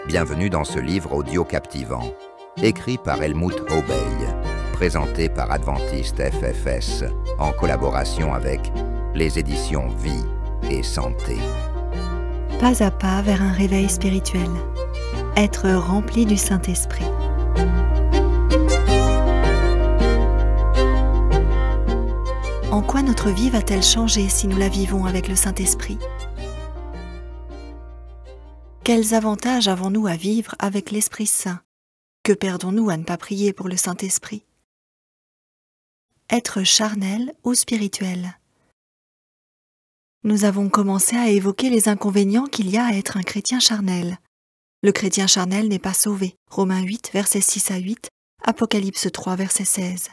Bienvenue dans ce livre audio captivant, écrit par Helmut Hobeil, présenté par Adventiste FFS, en collaboration avec les éditions Vie et Santé. Pas à pas vers un réveil spirituel. Être rempli du Saint-Esprit. En quoi notre vie va-t-elle changer si nous la vivons avec le Saint-Esprit ? Quels avantages avons-nous à vivre avec l'Esprit Saint ? Que perdons-nous à ne pas prier pour le Saint-Esprit ? Être charnel ou spirituel ? Nous avons commencé à évoquer les inconvénients qu'il y a à être un chrétien charnel. Le chrétien charnel n'est pas sauvé. Romains 8, versets 6 à 8, Apocalypse 3, verset 16.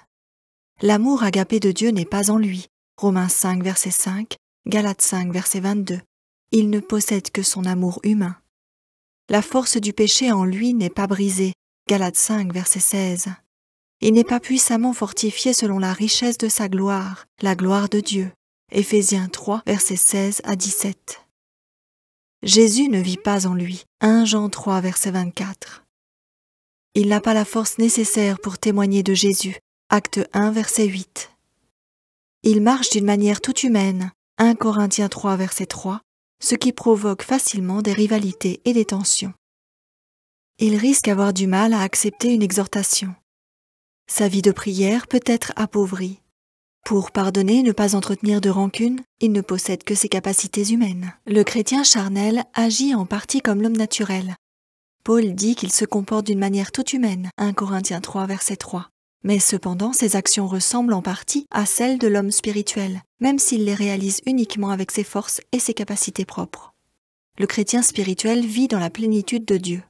L'amour agapé de Dieu n'est pas en lui. Romains 5, verset 5, Galates 5, verset 22. Il ne possède que son amour humain. La force du péché en lui n'est pas brisée. Galates 5, verset 16. Il n'est pas puissamment fortifié selon la richesse de sa gloire, la gloire de Dieu. Éphésiens 3, versets 16 à 17. Jésus ne vit pas en lui. 1 Jean 3, verset 24. Il n'a pas la force nécessaire pour témoigner de Jésus. Acte 1, verset 8. Il marche d'une manière toute humaine. 1 Corinthiens 3, verset 3. Ce qui provoque facilement des rivalités et des tensions. Il risque d'avoir du mal à accepter une exhortation. Sa vie de prière peut être appauvrie. Pour pardonner et ne pas entretenir de rancune, il ne possède que ses capacités humaines. Le chrétien charnel agit en partie comme l'homme naturel. Paul dit qu'il se comporte d'une manière toute humaine, 1 Corinthiens 3, verset 3. Mais cependant, ses actions ressemblent en partie à celles de l'homme spirituel, même s'il les réalise uniquement avec ses forces et ses capacités propres. Le chrétien spirituel vit dans la plénitude de Dieu,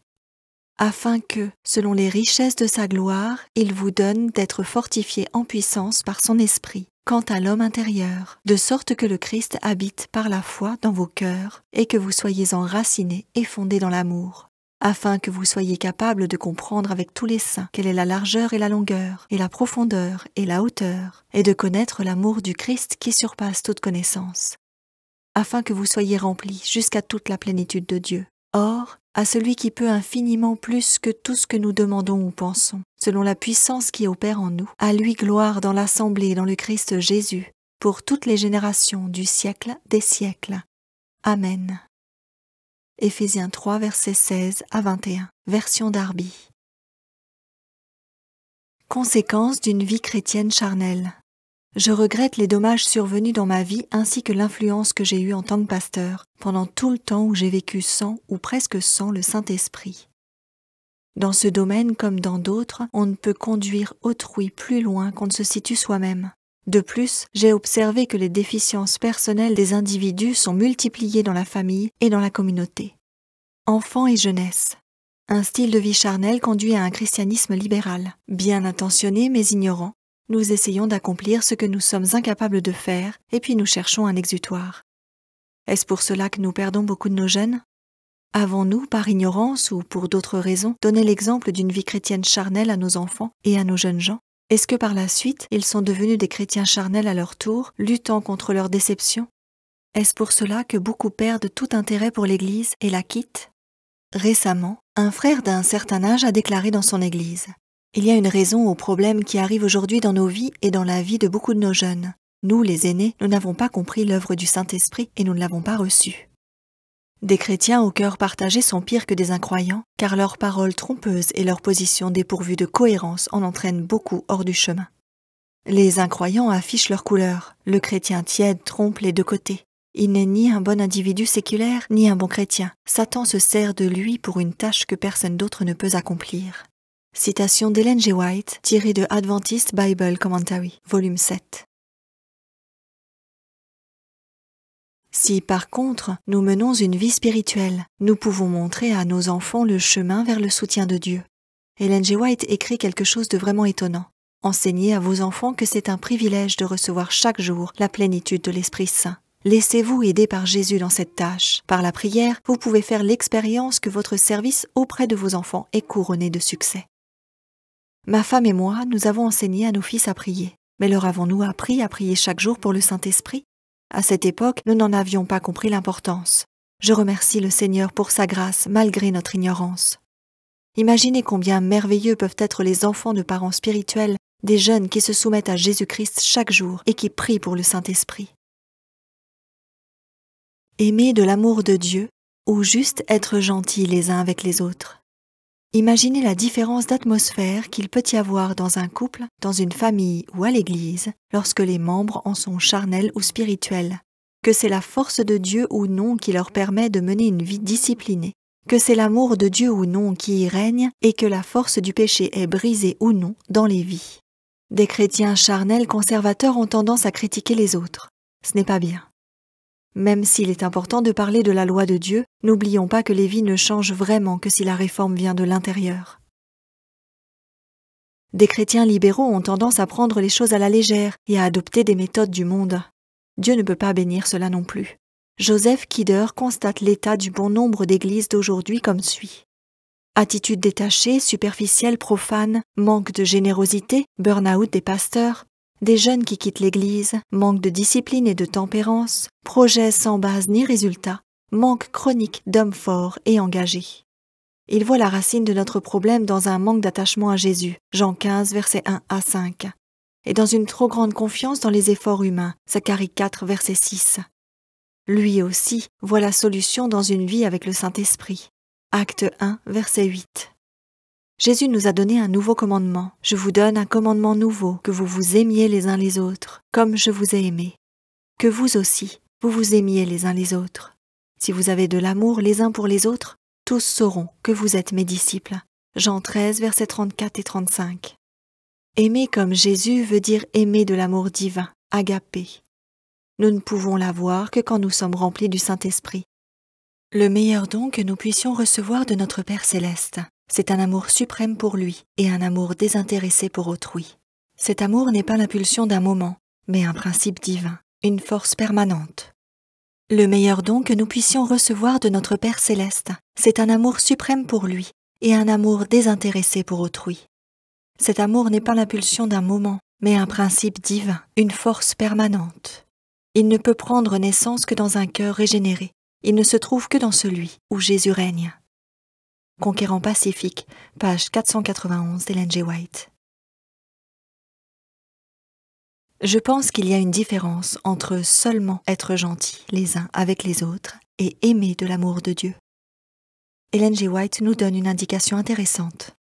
afin que, selon les richesses de sa gloire, il vous donne d'être fortifié en puissance par son esprit, quant à l'homme intérieur, de sorte que le Christ habite par la foi dans vos cœurs et que vous soyez enracinés et fondés dans l'amour, afin que vous soyez capables de comprendre avec tous les saints quelle est la largeur et la longueur, et la profondeur et la hauteur, et de connaître l'amour du Christ qui surpasse toute connaissance, afin que vous soyez remplis jusqu'à toute la plénitude de Dieu. Or, à celui qui peut infiniment plus que tout ce que nous demandons ou pensons, selon la puissance qui opère en nous, à lui gloire dans l'assemblée dans le Christ Jésus, pour toutes les générations du siècle des siècles. Amen. Éphésiens 3, versets 16 à 21, version Darby. Conséquence d'une vie chrétienne charnelle. Je regrette les dommages survenus dans ma vie ainsi que l'influence que j'ai eue en tant que pasteur pendant tout le temps où j'ai vécu sans ou presque sans le Saint-Esprit. Dans ce domaine comme dans d'autres, on ne peut conduire autrui plus loin qu'on ne se situe soi-même. De plus, j'ai observé que les déficiences personnelles des individus sont multipliées dans la famille et dans la communauté. Enfants et jeunesse. Un style de vie charnel conduit à un christianisme libéral. Bien intentionné mais ignorant, nous essayons d'accomplir ce que nous sommes incapables de faire et puis nous cherchons un exutoire. Est-ce pour cela que nous perdons beaucoup de nos jeunes ? Avons-nous, par ignorance ou pour d'autres raisons, donné l'exemple d'une vie chrétienne charnelle à nos enfants et à nos jeunes gens ? Est-ce que par la suite, ils sont devenus des chrétiens charnels à leur tour, luttant contre leur déception ? Est-ce pour cela que beaucoup perdent tout intérêt pour l'Église et la quittent ? Récemment, un frère d'un certain âge a déclaré dans son Église « Il y a une raison aux problèmes qui arrivent aujourd'hui dans nos vies et dans la vie de beaucoup de nos jeunes. Nous, les aînés, nous n'avons pas compris l'œuvre du Saint-Esprit et nous ne l'avons pas reçue. » Des chrétiens au cœur partagé sont pires que des incroyants, car leurs paroles trompeuses et leur position dépourvue de cohérence en entraînent beaucoup hors du chemin. Les incroyants affichent leur couleur. Le chrétien tiède trompe les deux côtés. Il n'est ni un bon individu séculaire, ni un bon chrétien. Satan se sert de lui pour une tâche que personne d'autre ne peut accomplir. Citation d'Ellen G. White, tirée de Adventist Bible Commentary, volume 7. Si par contre, nous menons une vie spirituelle, nous pouvons montrer à nos enfants le chemin vers le soutien de Dieu. Ellen G. White écrit quelque chose de vraiment étonnant. Enseignez à vos enfants que c'est un privilège de recevoir chaque jour la plénitude de l'Esprit Saint. Laissez-vous aider par Jésus dans cette tâche. Par la prière, vous pouvez faire l'expérience que votre service auprès de vos enfants est couronné de succès. Ma femme et moi, nous avons enseigné à nos fils à prier. Mais leur avons-nous appris à prier chaque jour pour le Saint-Esprit ? À cette époque, nous n'en avions pas compris l'importance. Je remercie le Seigneur pour sa grâce malgré notre ignorance. Imaginez combien merveilleux peuvent être les enfants de parents spirituels, des jeunes qui se soumettent à Jésus-Christ chaque jour et qui prient pour le Saint-Esprit. Aimer de l'amour de Dieu ou juste être gentils les uns avec les autres. Imaginez la différence d'atmosphère qu'il peut y avoir dans un couple, dans une famille ou à l'église, lorsque les membres en sont charnels ou spirituels, que c'est la force de Dieu ou non qui leur permet de mener une vie disciplinée, que c'est l'amour de Dieu ou non qui y règne et que la force du péché est brisée ou non dans les vies. Des chrétiens charnels conservateurs ont tendance à critiquer les autres. Ce n'est pas bien. Même s'il est important de parler de la loi de Dieu, n'oublions pas que les vies ne changent vraiment que si la réforme vient de l'intérieur. Des chrétiens libéraux ont tendance à prendre les choses à la légère et à adopter des méthodes du monde. Dieu ne peut pas bénir cela non plus. Joseph Kidder constate l'état du bon nombre d'églises d'aujourd'hui comme suit. Attitude détachée, superficielle, profane, manque de générosité, burn-out des pasteurs, des jeunes qui quittent l'Église, manque de discipline et de tempérance, projets sans base ni résultat, manque chronique d'hommes forts et engagés. Il voit la racine de notre problème dans un manque d'attachement à Jésus, Jean 15, versets 1 à 5, et dans une trop grande confiance dans les efforts humains, Zacharie 4, verset 6. Lui aussi voit la solution dans une vie avec le Saint-Esprit, Acte 1, verset 8. Jésus nous a donné un nouveau commandement. Je vous donne un commandement nouveau, que vous vous aimiez les uns les autres, comme je vous ai aimé. Que vous aussi, vous vous aimiez les uns les autres. Si vous avez de l'amour les uns pour les autres, tous sauront que vous êtes mes disciples. Jean 13, versets 34 et 35. Aimer comme Jésus veut dire aimer de l'amour divin, agapé. Nous ne pouvons l'avoir que quand nous sommes remplis du Saint-Esprit. Le meilleur don que nous puissions recevoir de notre Père Céleste, c'est un amour suprême pour lui et un amour désintéressé pour autrui. Cet amour n'est pas l'impulsion d'un moment, mais un principe divin, une force permanente. Le meilleur don que nous puissions recevoir de notre Père Céleste, c'est un amour suprême pour lui et un amour désintéressé pour autrui. Cet amour n'est pas l'impulsion d'un moment, mais un principe divin, une force permanente. Il ne peut prendre naissance que dans un cœur régénéré. Il ne se trouve que dans celui où Jésus règne. Conquérant pacifique, page 491 d'Ellen G. White. Je pense qu'il y a une différence entre seulement être gentils les uns avec les autres et aimer de l'amour de Dieu. Ellen G. White nous donne une indication intéressante.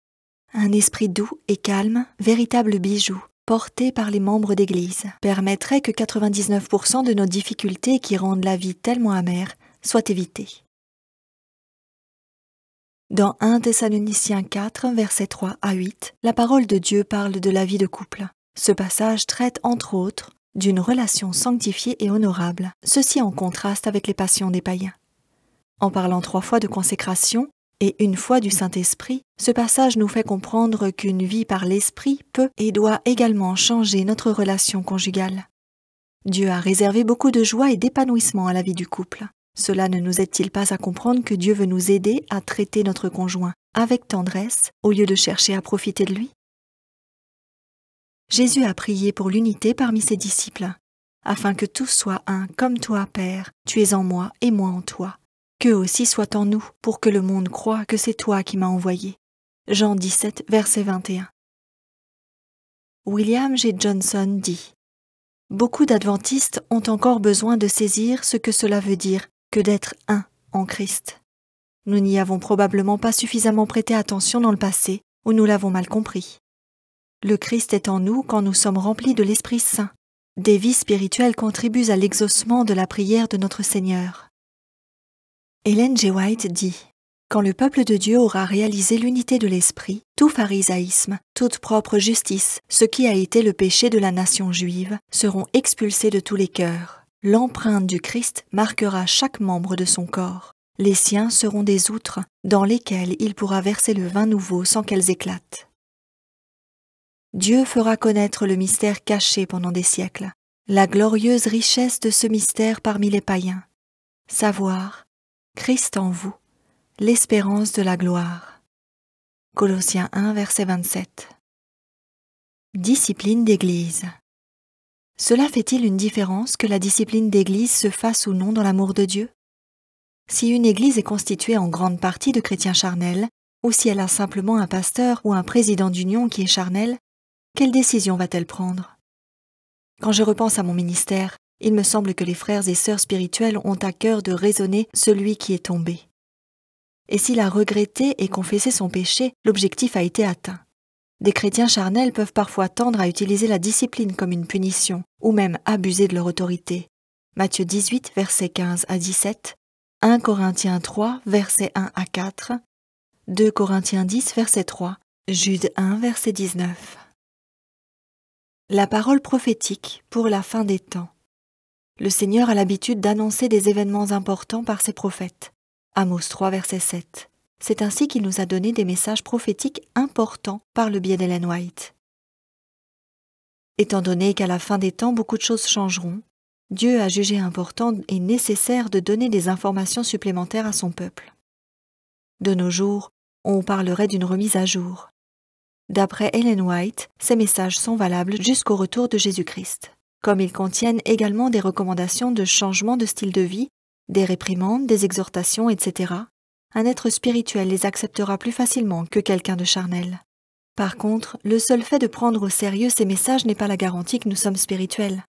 Un esprit doux et calme, véritable bijou, porté par les membres d'Église, permettrait que 99% de nos difficultés qui rendent la vie tellement amère soient évitées. Dans 1 Thessaloniciens 4, versets 3 à 8, la parole de Dieu parle de la vie de couple. Ce passage traite entre autres d'une relation sanctifiée et honorable, ceci en contraste avec les passions des païens. En parlant 3 fois de consécration et 1 fois du Saint-Esprit, ce passage nous fait comprendre qu'une vie par l'Esprit peut et doit également changer notre relation conjugale. Dieu a réservé beaucoup de joie et d'épanouissement à la vie du couple. Cela ne nous aide-t-il pas à comprendre que Dieu veut nous aider à traiter notre conjoint avec tendresse au lieu de chercher à profiter de lui? Jésus a prié pour l'unité parmi ses disciples, afin que tous soient un comme toi, Père, tu es en moi et moi en toi. Qu'eux aussi soient en nous, pour que le monde croie que c'est toi qui m'as envoyé. Jean 17, verset 21. William G. Johnson dit « Beaucoup d'adventistes ont encore besoin de saisir ce que cela veut dire que d'être un en Christ. Nous n'y avons probablement pas suffisamment prêté attention dans le passé, ou nous l'avons mal compris. Le Christ est en nous quand nous sommes remplis de l'Esprit Saint. Des vies spirituelles contribuent à l'exaucement de la prière de notre Seigneur. » Ellen G. White dit « Quand le peuple de Dieu aura réalisé l'unité de l'Esprit, tout pharisaïsme, toute propre justice, ce qui a été le péché de la nation juive, seront expulsés de tous les cœurs. L'empreinte du Christ marquera chaque membre de son corps. Les siens seront des outres dans lesquelles il pourra verser le vin nouveau sans qu'elles éclatent. Dieu fera connaître le mystère caché pendant des siècles, la glorieuse richesse de ce mystère parmi les païens. Savoir, Christ en vous, l'espérance de la gloire. Colossiens 1, verset 27. Discipline d'Église. Cela fait-il une différence que la discipline d'Église se fasse ou non dans l'amour de Dieu? Si une église est constituée en grande partie de chrétiens charnels, ou si elle a simplement un pasteur ou un président d'union qui est charnel, quelle décision va-t-elle prendre? Quand je repense à mon ministère, il me semble que les frères et sœurs spirituels ont à cœur de raisonner celui qui est tombé. Et s'il a regretté et confessé son péché, l'objectif a été atteint. Des chrétiens charnels peuvent parfois tendre à utiliser la discipline comme une punition, ou même abuser de leur autorité. Matthieu 18, versets 15 à 17, 1 Corinthiens 3, versets 1 à 4, 2 Corinthiens 10, verset 3, Jude 1, verset 19. La parole prophétique pour la fin des temps. Le Seigneur a l'habitude d'annoncer des événements importants par ses prophètes. Amos 3, verset 7. C'est ainsi qu'il nous a donné des messages prophétiques importants par le biais d'Ellen White. Étant donné qu'à la fin des temps, beaucoup de choses changeront, Dieu a jugé important et nécessaire de donner des informations supplémentaires à son peuple. De nos jours, on parlerait d'une remise à jour. D'après Ellen White, ces messages sont valables jusqu'au retour de Jésus-Christ, comme ils contiennent également des recommandations de changement de style de vie, des réprimandes, des exhortations, etc. Un être spirituel les acceptera plus facilement que quelqu'un de charnel. Par contre, le seul fait de prendre au sérieux ces messages n'est pas la garantie que nous sommes spirituels.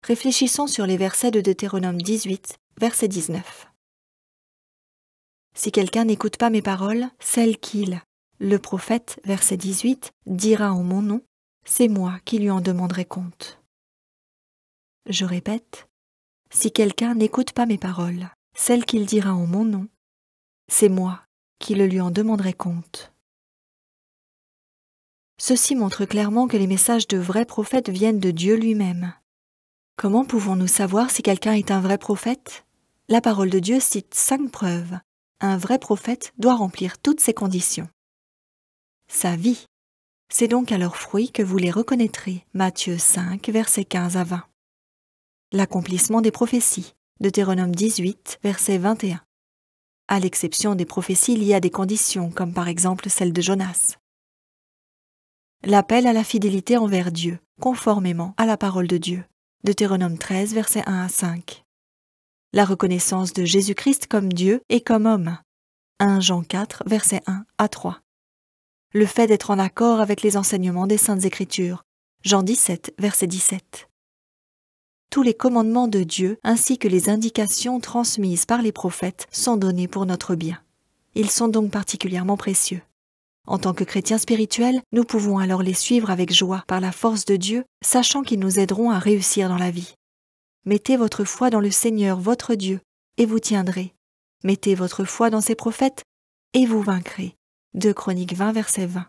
Réfléchissons sur les versets de Deutéronome 18, verset 19. Si quelqu'un n'écoute pas mes paroles, celles qu'il, le prophète, verset 18, dira en mon nom, c'est moi qui lui en demanderai compte. Je répète, si quelqu'un n'écoute pas mes paroles, celles qu'il dira en mon nom, c'est moi qui le lui en demanderai compte. Ceci montre clairement que les messages de vrais prophètes viennent de Dieu lui-même. Comment pouvons-nous savoir si quelqu'un est un vrai prophète? La parole de Dieu cite 5 preuves. Un vrai prophète doit remplir toutes ces conditions. Sa vie. C'est donc à leurs fruits que vous les reconnaîtrez. Matthieu 5, versets 15 à 20. L'accomplissement des prophéties. Deutéronome 18, verset 21. À l'exception des prophéties liées à des conditions, comme par exemple celle de Jonas. L'appel à la fidélité envers Dieu, conformément à la parole de Dieu. Deutéronome 13, versets 1 à 5. La reconnaissance de Jésus-Christ comme Dieu et comme homme. 1 Jean 4, versets 1 à 3. Le fait d'être en accord avec les enseignements des Saintes Écritures. Jean 17, verset 17. Tous les commandements de Dieu ainsi que les indications transmises par les prophètes sont donnés pour notre bien. Ils sont donc particulièrement précieux. En tant que chrétiens spirituels, nous pouvons alors les suivre avec joie par la force de Dieu, sachant qu'ils nous aideront à réussir dans la vie. Mettez votre foi dans le Seigneur, votre Dieu, et vous tiendrez. Mettez votre foi dans ses prophètes, et vous vaincrez. 2 Chroniques 20, verset 20.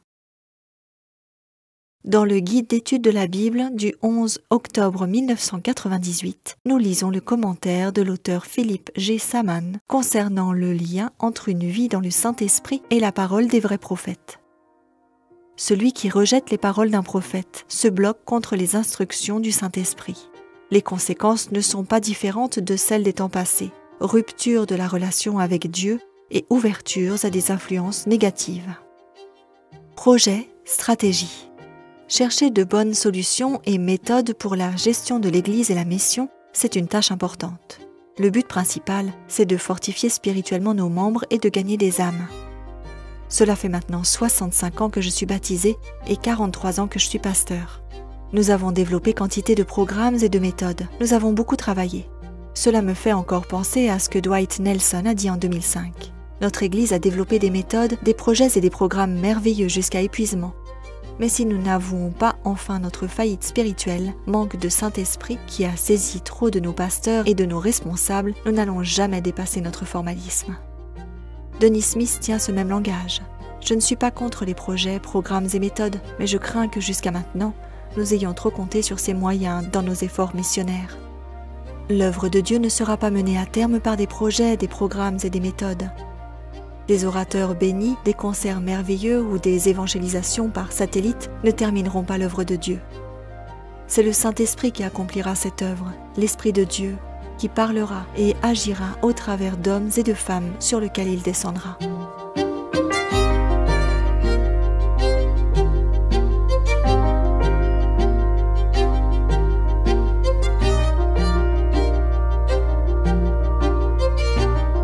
Dans le guide d'étude de la Bible du 11 octobre 1998, nous lisons le commentaire de l'auteur Philippe G. Saman concernant le lien entre une vie dans le Saint-Esprit et la parole des vrais prophètes. Celui qui rejette les paroles d'un prophète se bloque contre les instructions du Saint-Esprit. Les conséquences ne sont pas différentes de celles des temps passés, rupture de la relation avec Dieu et ouvertures à des influences négatives. Projet, stratégie. Chercher de bonnes solutions et méthodes pour la gestion de l'Église et la mission, c'est une tâche importante. Le but principal, c'est de fortifier spirituellement nos membres et de gagner des âmes. Cela fait maintenant 65 ans que je suis baptisé et 43 ans que je suis pasteur. Nous avons développé quantité de programmes et de méthodes. Nous avons beaucoup travaillé. Cela me fait encore penser à ce que Dwight Nelson a dit en 2005. Notre Église a développé des méthodes, des projets et des programmes merveilleux jusqu'à épuisement. Mais si nous n'avouons pas enfin notre faillite spirituelle, manque de Saint-Esprit qui a saisi trop de nos pasteurs et de nos responsables, nous n'allons jamais dépasser notre formalisme. Denis Smith tient ce même langage. Je ne suis pas contre les projets, programmes et méthodes, mais je crains que jusqu'à maintenant, nous ayons trop compté sur ces moyens dans nos efforts missionnaires. L'œuvre de Dieu ne sera pas menée à terme par des projets, des programmes et des méthodes. Des orateurs bénis, des concerts merveilleux ou des évangélisations par satellite ne termineront pas l'œuvre de Dieu. C'est le Saint-Esprit qui accomplira cette œuvre, l'Esprit de Dieu, qui parlera et agira au travers d'hommes et de femmes sur lesquels il descendra.